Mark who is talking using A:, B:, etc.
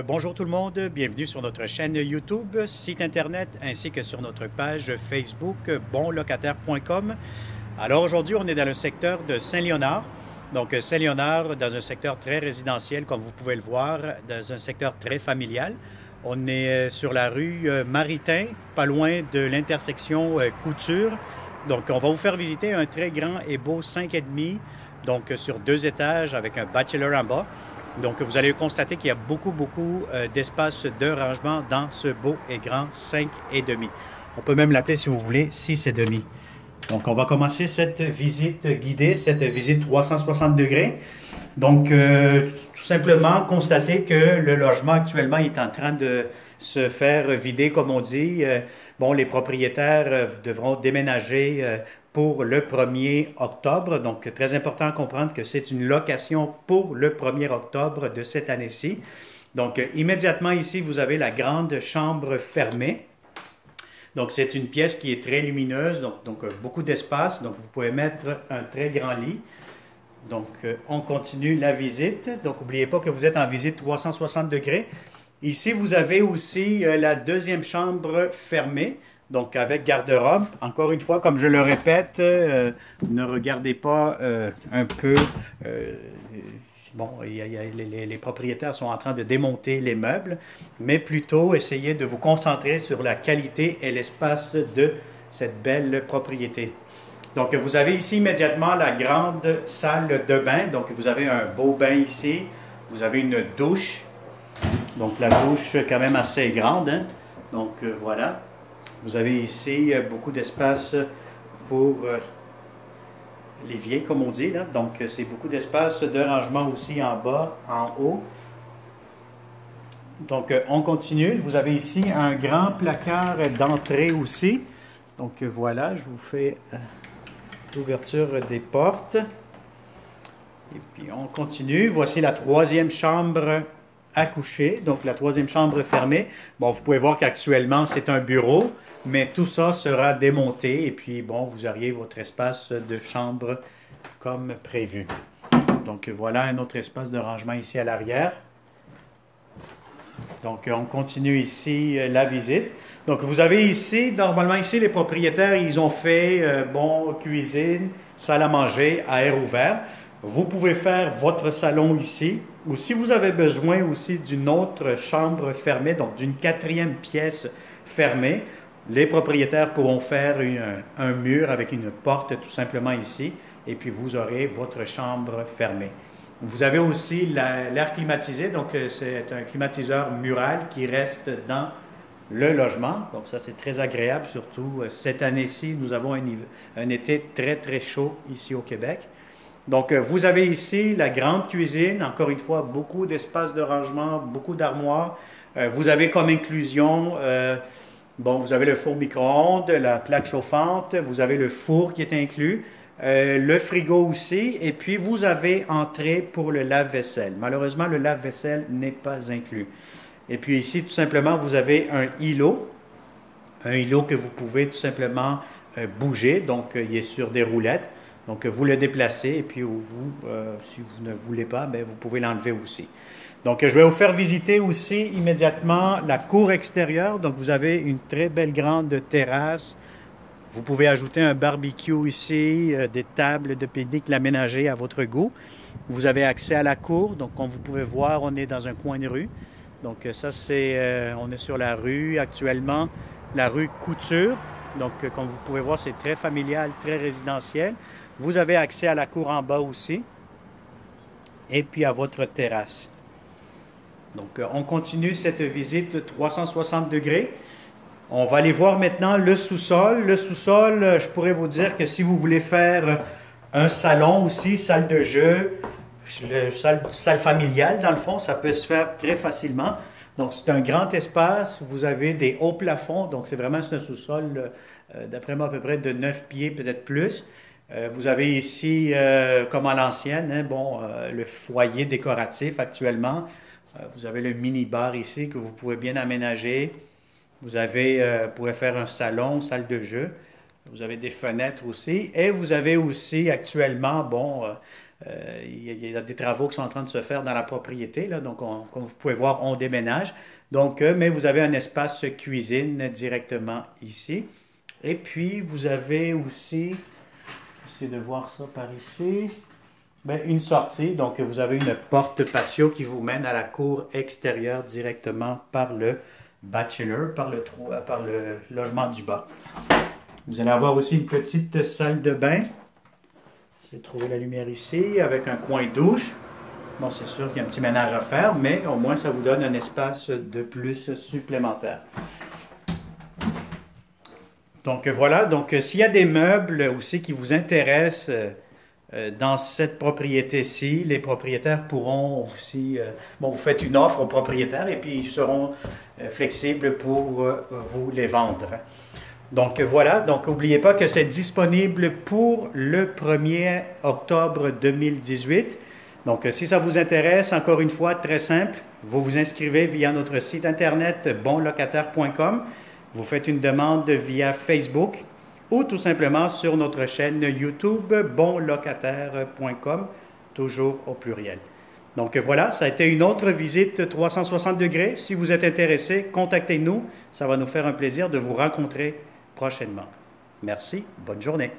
A: Bonjour tout le monde, bienvenue sur notre chaîne YouTube, site internet ainsi que sur notre page Facebook bonlocataire.com. Alors aujourd'hui, on est dans le secteur de Saint-Léonard. Donc Saint-Léonard, dans un secteur très résidentiel, comme vous pouvez le voir, dans un secteur très familial. On est sur la rue Maritain, pas loin de l'intersection Couture. Donc on va vous faire visiter un très grand et beau 5,5, donc sur 2 étages avec un bachelor en bas. Donc, vous allez constater qu'il y a beaucoup d'espace de rangement dans ce beau et grand 5,5. On peut même l'appeler, si vous voulez, 6,5. Donc, on va commencer cette visite guidée, cette visite 360 degrés. Donc, tout simplement constater que le logement actuellement est en train de se faire vider, comme on dit. Bon, les propriétaires devront déménager pour le 1er octobre. Donc, très important à comprendre que c'est une location pour le 1er octobre de cette année-ci. Donc, immédiatement ici, vous avez la grande chambre fermée. Donc, c'est une pièce qui est très lumineuse, donc beaucoup d'espace. Donc, vous pouvez mettre un très grand lit. Donc, on continue la visite. Donc, n'oubliez pas que vous êtes en visite 360 degrés. Ici, vous avez aussi la deuxième chambre fermée. Donc, avec garde-robe, encore une fois, comme je le répète, ne regardez pas un peu... bon, les propriétaires sont en train de démonter les meubles, mais plutôt essayez de vous concentrer sur la qualité et l'espace de cette belle propriété. Donc, vous avez ici immédiatement la grande salle de bain. Donc, vous avez un beau bain ici. Vous avez une douche. Donc, la douche quand même assez grande, hein? Donc, voilà. Vous avez ici beaucoup d'espace pour l'évier, comme on dit, là. Donc, c'est beaucoup d'espace de rangement aussi en bas, en haut. Donc, on continue. Vous avez ici un grand placard d'entrée aussi. Donc, voilà, je vous fais l'ouverture des portes. Et puis, on continue. Voici la troisième chambre à coucher. Donc, la troisième chambre fermée. Bon, vous pouvez voir qu'actuellement, c'est un bureau. Mais tout ça sera démonté et puis, bon, vous auriez votre espace de chambre comme prévu. Donc, voilà un autre espace de rangement ici à l'arrière. Donc, on continue ici la visite. Donc, vous avez ici, normalement ici, les propriétaires, ils ont fait, bon, cuisine, salle à manger, à air ouvert. Vous pouvez faire votre salon ici. Ou si vous avez besoin aussi d'une autre chambre fermée, donc d'une 4e pièce fermée, les propriétaires pourront faire un mur avec une porte tout simplement ici, et puis vous aurez votre chambre fermée. Vous avez aussi l'air climatisé, donc c'est un climatiseur mural qui reste dans le logement. Donc ça, c'est très agréable, surtout cette année-ci, nous avons un été très chaud ici au Québec. Donc vous avez ici la grande cuisine, encore une fois, beaucoup d'espace de rangement, beaucoup d'armoires. Vous avez comme inclusion... bon, vous avez le four micro-ondes, la plaque chauffante, vous avez le four qui est inclus, le frigo aussi, et puis vous avez entrée pour le lave-vaisselle. Malheureusement, le lave-vaisselle n'est pas inclus. Et puis ici, tout simplement, vous avez un îlot que vous pouvez tout simplement bouger, donc il est sur des roulettes. Donc vous le déplacez, et puis si vous ne voulez pas, bien, vous pouvez l'enlever aussi. Donc, je vais vous faire visiter aussi immédiatement la cour extérieure. Donc, vous avez une très belle grande terrasse. Vous pouvez ajouter un barbecue ici, des tables de pique-nique aménagées à votre goût. Vous avez accès à la cour. Donc, comme vous pouvez voir, on est dans un coin de rue. Donc, ça, on est sur la rue actuellement, la rue Couture. Donc, comme vous pouvez voir, c'est très familial, très résidentiel. Vous avez accès à la cour en bas aussi. Et puis à votre terrasse. Donc, on continue cette visite 360 degrés. On va aller voir maintenant le sous-sol. Le sous-sol, je pourrais vous dire que si vous voulez faire un salon aussi, salle de jeu, salle familiale, dans le fond, ça peut se faire très facilement. Donc, c'est un grand espace. Vous avez des hauts plafonds. Donc, c'est vraiment un sous-sol, d'après moi, à peu près de 9 pieds, peut-être plus. Vous avez ici, comme à l'ancienne, hein, bon, le foyer décoratif actuellement. Vous avez le mini-bar ici que vous pouvez bien aménager. Vous pouvez faire un salon, salle de jeu. Vous avez des fenêtres aussi. Et vous avez aussi actuellement, bon, il y a des travaux qui sont en train de se faire dans la propriété. Là, donc, comme vous pouvez voir, on déménage. Donc, mais vous avez un espace cuisine directement ici. Et puis, vous avez aussi, essayez de voir ça par ici, ben, une sortie. Donc, vous avez une porte patio qui vous mène à la cour extérieure directement par le bachelor, par le logement du bas. Vous allez avoir aussi une petite salle de bain. Essayez de trouver la lumière ici, avec un coin douche. Bon, c'est sûr qu'il y a un petit ménage à faire, mais au moins ça vous donne un espace de plus supplémentaire. Donc voilà, donc s'il y a des meubles aussi qui vous intéressent dans cette propriété-ci, les propriétaires pourront aussi, bon, vous faites une offre aux propriétaires et puis ils seront flexibles pour vous les vendre. Donc voilà, donc n'oubliez pas que c'est disponible pour le 1er octobre 2018. Donc si ça vous intéresse, encore une fois, très simple, vous vous inscrivez via notre site internet bonlocataire.com, vous faites une demande via Facebook ou tout simplement sur notre chaîne YouTube bonlocataire.com, toujours au pluriel. Donc voilà, ça a été une autre visite 360 degrés. Si vous êtes intéressé, contactez-nous, ça va nous faire un plaisir de vous rencontrer prochainement. Merci, bonne journée.